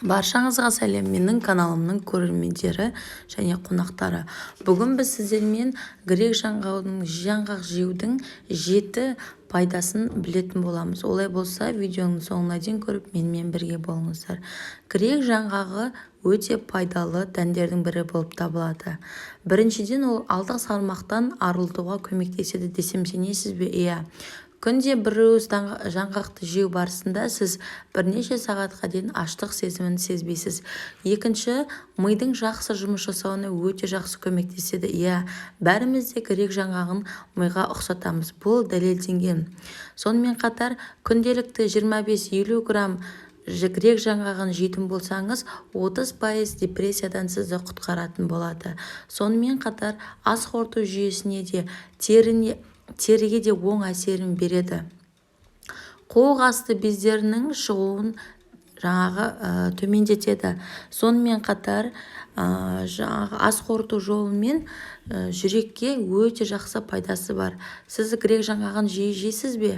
Баршаңызға сәлем, менің каналымның көрермендері және қонақтары. Бүгін біз сіздермен грек жаңғақ жеудің 7 пайдасын білетін боламыз. Олай болса, видеоның соңына дейін көріп, менімен бірге болыңыздар. Грек жаңғағы өте пайдалы дәндердің бірі болып табылады. Біріншіден, ол алтық салмақтан арылтуға көмектеседі десем сенесіз бе? Иә. Күнде бір уыс жаңғақты жеу барысында сіз бірнеше сағатқа дейін аштық сезімін сезбейсіз. Екінші, мидың жақсы жұмыс жасауына өте жақсы көмектеседі. Иә, бәріміз де грек жаңғағын миға ұқсатамыз. Бұл дәлелденген. Сонымен қатар, күнделікті 25-50 грамм грек жаңғағын жейтін болсаңыз, 30% депрессиядан сізді құтқаратын болады. Сонымен қатар, ас қорыту жүйесіне де, теріге де оң әсерін береді. Қуық асты бездерінің шығуын төмендетеді. Сонымен қатар, ас қорыту жолымен жүрекке өте жақсы пайдасы бар. Сіз грек жаңғағын жейсіз бе?